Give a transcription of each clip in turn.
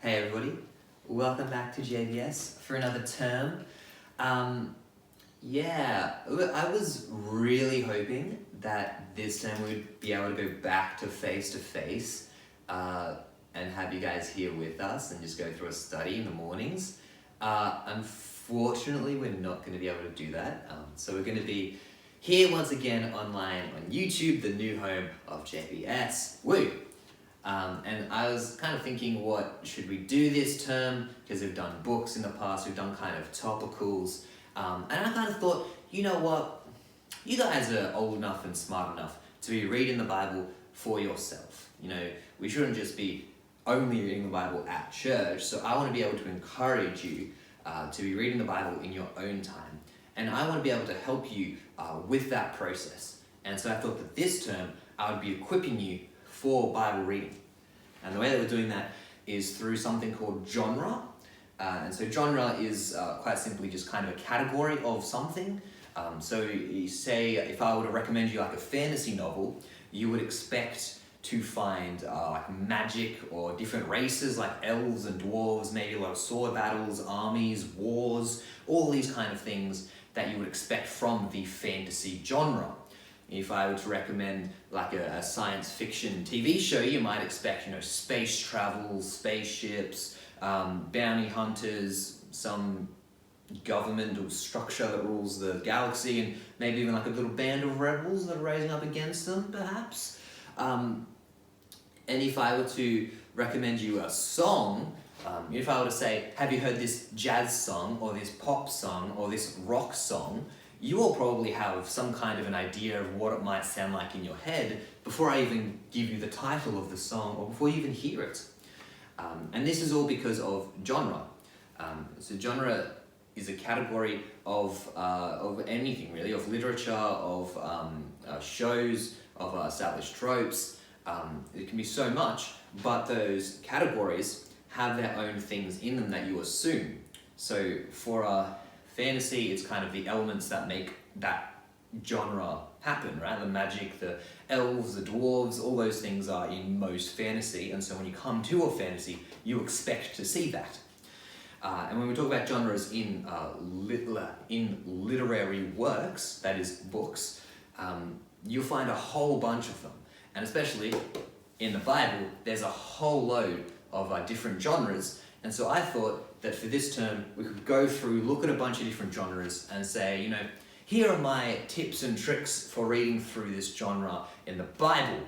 Hey everybody, welcome back to JVS for another term. I was really hoping that this term we'd be able to go back to face and have you guys here with us and just go through a study in the mornings. Unfortunately, we're not going to be able to do that. So we're going to be here once again online on YouTube, the new home of JVS. Woo! And I was kind of thinking, what should we do this term? Because we've done books in the past, we've done kind of topicals. And I kind of thought, you know what? You guys are old enough and smart enough to be reading the Bible for yourself. You know, we shouldn't just be only reading the Bible at church. So I want to be able to encourage you to be reading the Bible in your own time. And I want to be able to help you with that process. And so I thought that this term, I would be equipping you for Bible reading. And the way that we're doing that is through something called genre. And so genre is quite simply just kind of a category of something. So you say, if I were to recommend you like a fantasy novel, you would expect to find like magic or different races like elves and dwarves, maybe a lot of sword battles, armies, wars, all these kind of things that you would expect from the fantasy genre. If I were to recommend like a science fiction TV show, you might expect, space travel, spaceships, bounty hunters, some governmental structure that rules the galaxy, and maybe even like a little band of rebels that are rising up against them, perhaps. And if I were to recommend you a song, if I were to say, have you heard this jazz song, or this pop song, or this rock song, you will probably have some kind of an idea of what it might sound like in your head before I even give you the title of the song or before you even hear it. And this is all because of genre. So genre is a category of anything really, of literature, of shows, of established tropes. It can be so much, but those categories have their own things in them that you assume. So for a fantasy, it's kind of the elements that make that genre happen, right? The magic, the elves, the dwarves, all those things are in most fantasy, and so when you come to a fantasy, you expect to see that. And when we talk about genres in literary works, that is books, you'll find a whole bunch of them. And especially in the Bible, there's a whole load of different genres. And so I thought that for this term, we could go through, look at a bunch of different genres and say, here are my tips and tricks for reading through this genre in the Bible.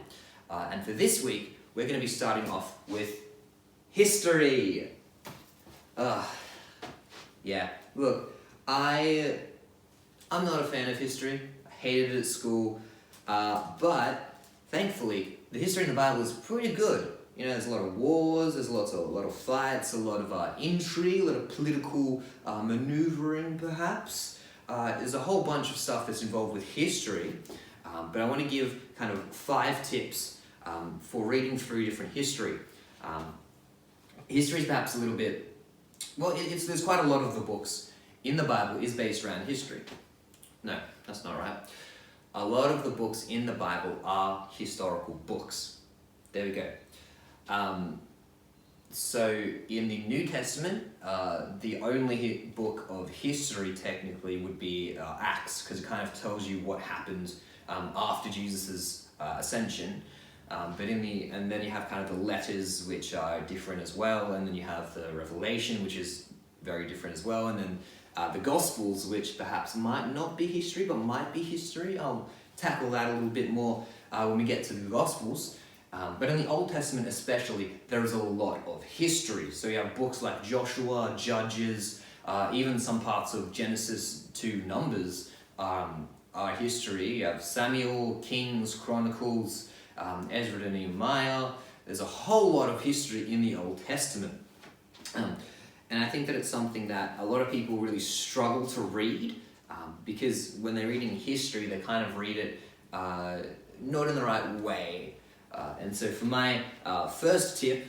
And for this week, we're going to be starting off with history. Look, I'm not a fan of history. I hated it at school. But thankfully, the history in the Bible is pretty good. There's a lot of wars, there's a lot of fights, a lot of intrigue, a lot of political maneuvering, perhaps. There's a whole bunch of stuff that's involved with history, but I want to give kind of 5 tips for reading through different history. History is perhaps a little bit, there's quite a lot of the books in the Bible is based around history. No, that's not right. A lot of the books in the Bible are historical books. There we go. So in the New Testament, the only book of history technically would be Acts, because it kind of tells you what happened after Jesus' ascension. And then you have kind of the letters, which are different as well, and then you have the Revelation, which is very different as well, and then the Gospels, which perhaps might not be history, but might be history. I'll tackle that a little bit more when we get to the Gospels. But in the Old Testament especially, there is a lot of history. So you have books like Joshua, Judges, even some parts of Genesis to Numbers are history. You have Samuel, Kings, Chronicles, Ezra to Nehemiah. There's a whole lot of history in the Old Testament. And I think that it's something that a lot of people really struggle to read because when they're reading history, they kind of read it not in the right way. And so for my first tip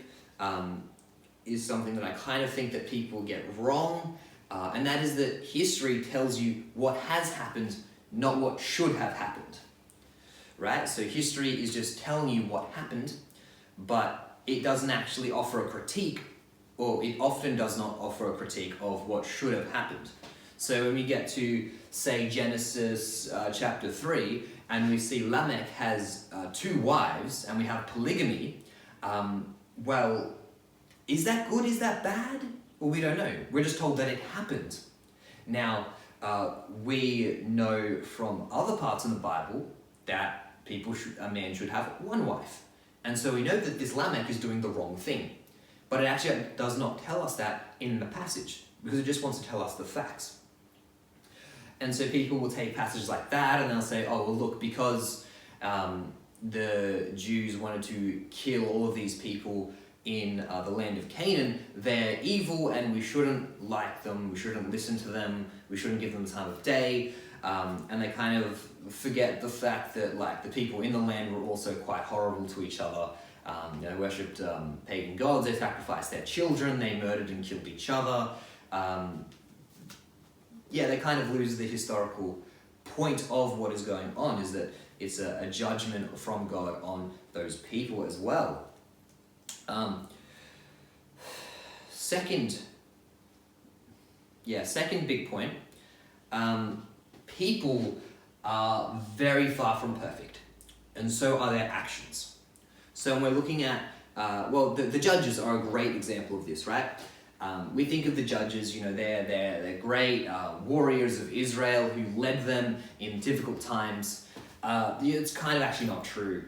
is something that I kind of think that people get wrong, and that is that history tells you what has happened, not what should have happened. Right? So history is just telling you what happened, but it doesn't actually offer a critique or it often does not offer a critique of what should have happened. So when we get to, say, Genesis chapter 3, and we see Lamech has 2 wives, and we have polygamy, well, is that good? Is that bad? Well, we don't know. We're just told that it happened. Now, we know from other parts in the Bible that a man should have 1 wife. And so we know that this Lamech is doing the wrong thing. But it actually does not tell us that in the passage, because it just wants to tell us the facts. And so people will take passages like that and they'll say, oh, well, look, because the Jews wanted to kill all of these people in the land of Canaan, they're evil and we shouldn't like them, we shouldn't listen to them, we shouldn't give them the time of day. And they kind of forget the fact that like the people in the land were also quite horrible to each other. They worshipped pagan gods, they sacrificed their children, they murdered and killed each other. They kind of lose the historical point of what is going on, is that it's a judgment from God on those people as well. Second big point, people are very far from perfect, and so are their actions. So when we're looking at, the judges are a great example of this, right? We think of the judges, they're great warriors of Israel who led them in difficult times. It's kind of actually not true.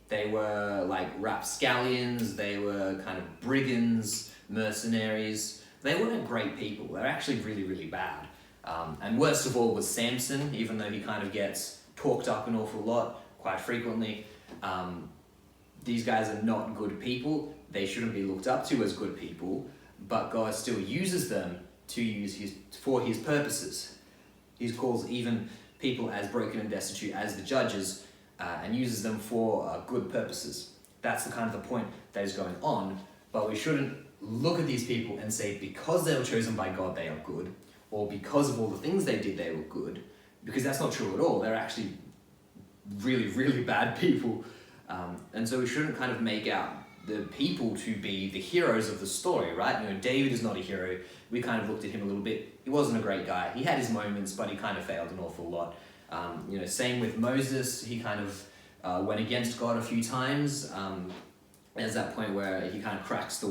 They were like rapscallions, they were kind of brigands, mercenaries. They weren't great people, they're actually really, really bad. And worst of all was Samson, even though he kind of gets talked up an awful lot, quite frequently. These guys are not good people, they shouldn't be looked up to as good people, but God still uses them for his purposes. He calls even people as broken and destitute as the judges, and uses them for good purposes. That's the kind of the point that is going on, but we shouldn't look at these people and say because they were chosen by God they are good, or because of all the things they did they were good, because that's not true at all. They're actually really, really bad people. And so we shouldn't kind of make out the people to be the heroes of the story, right? David is not a hero. We kind of looked at him a little bit. He wasn't a great guy. He had his moments, but he kind of failed an awful lot. Same with Moses. He kind of went against God a few times. There's that point where he kind of cracks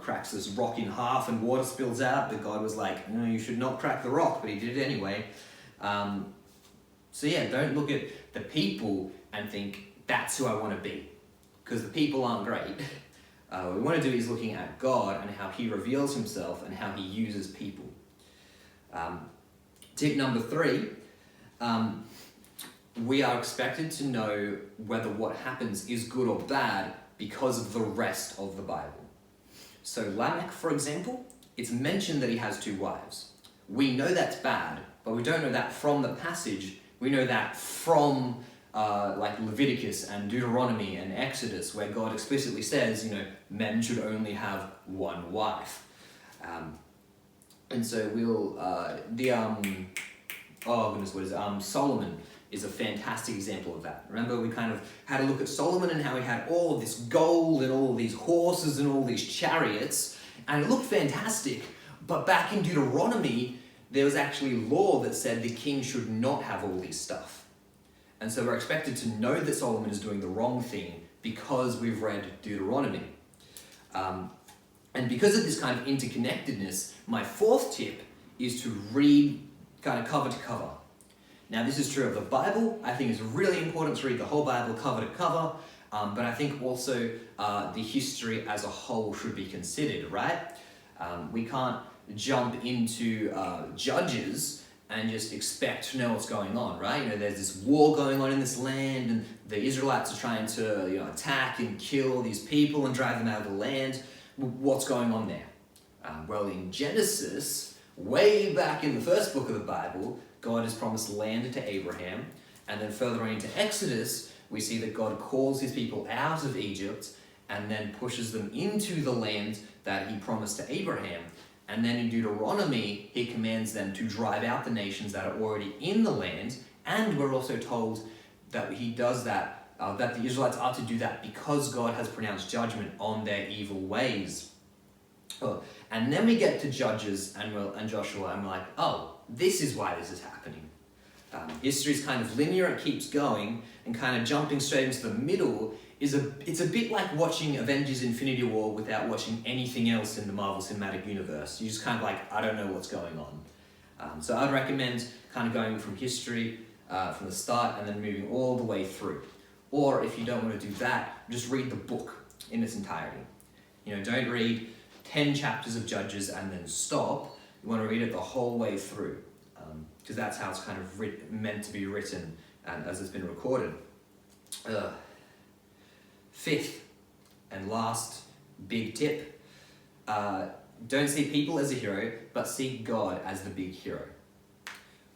cracks this rock in half and water spills out, but God was like, no, you should not crack the rock, but he did it anyway. Don't look at the people and think, that's who I want to be, because the people aren't great. What we want to do is looking at God and how he reveals himself and how he uses people. Tip number 3, we are expected to know whether what happens is good or bad because of the rest of the Bible. So Lamech, for example, it's mentioned that he has 2 wives. We know that's bad, but we don't know that from the passage. We know that from Leviticus and Deuteronomy and Exodus, where God explicitly says, men should only have 1 wife. And so Solomon is a fantastic example of that. Remember, we kind of had a look at Solomon and how he had all of this gold and all of these horses and all these chariots, and it looked fantastic. But back in Deuteronomy, there was actually law that said the king should not have all this stuff. And so we're expected to know that Solomon is doing the wrong thing because we've read Deuteronomy. And because of this kind of interconnectedness, my 4th tip is to read kind of cover to cover. Now, this is true of the Bible. I think it's really important to read the whole Bible cover to cover, but I think also the history as a whole should be considered, right? We can't jump into Judges and just expect to know what's going on, right? There's this war going on in this land, and the Israelites are trying to attack and kill these people and drive them out of the land. What's going on there? In Genesis, way back in the first book of the Bible, God has promised land to Abraham, and then further on into Exodus, we see that God calls his people out of Egypt and then pushes them into the land that he promised to Abraham. And then in Deuteronomy, he commands them to drive out the nations that are already in the land. And we're also told that he does that, that the Israelites are to do that because God has pronounced judgment on their evil ways. Oh, and then we get to Judges and Joshua, and we're like, oh, this is why this is happening. History is kind of linear, it keeps going, and kind of jumping straight into the middle it's a bit like watching Avengers Infinity War without watching anything else in the Marvel Cinematic Universe. You just kind of like, I don't know what's going on. So I'd recommend kind of going from history from the start and then moving all the way through. Or if you don't want to do that, just read the book in its entirety. Don't read 10 chapters of Judges and then stop. You want to read it the whole way through, because that's how it's kind of meant to be written and as it's been recorded. Fifth and last big tip, don't see people as a hero, but see God as the big hero.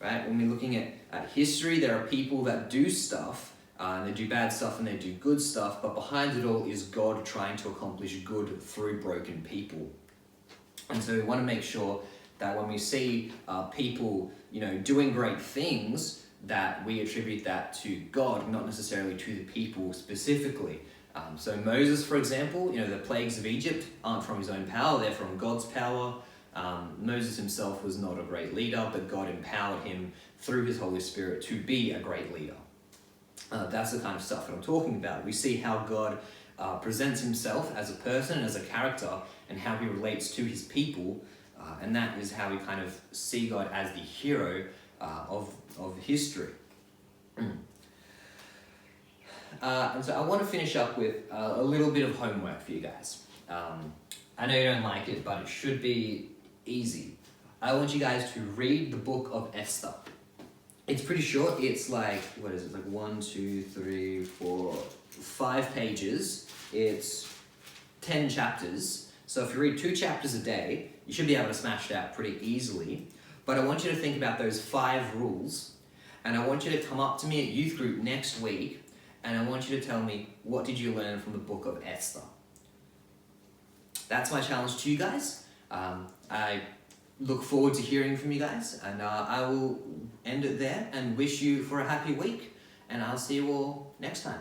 Right? When we're looking at history, there are people that do stuff, and they do bad stuff and they do good stuff, but behind it all is God trying to accomplish good through broken people. And so we want to make sure that when we see people, doing great things, that we attribute that to God, not necessarily to the people specifically. So Moses, for example, the plagues of Egypt aren't from his own power, they're from God's power. Moses himself was not a great leader, but God empowered him through his Holy Spirit to be a great leader. That's the kind of stuff that I'm talking about. We see how God presents himself as a person, as a character, and how he relates to his people, and that is how we kind of see God as the hero of history. And so I want to finish up with a little bit of homework for you guys. I know you don't like it, but it should be easy. I want you guys to read the book of Esther. It's pretty short. It's like, what is it? Like 1, 2, 3, 4, 5 pages. It's 10 chapters. So if you read 2 chapters a day, you should be able to smash it out pretty easily. But I want you to think about those 5 rules, and I want you to come up to me at youth group next week, and I want you to tell me, what did you learn from the book of Esther? That's my challenge to you guys. I look forward to hearing from you guys, and I will end it there and wish you for a happy week, and I'll see you all next time.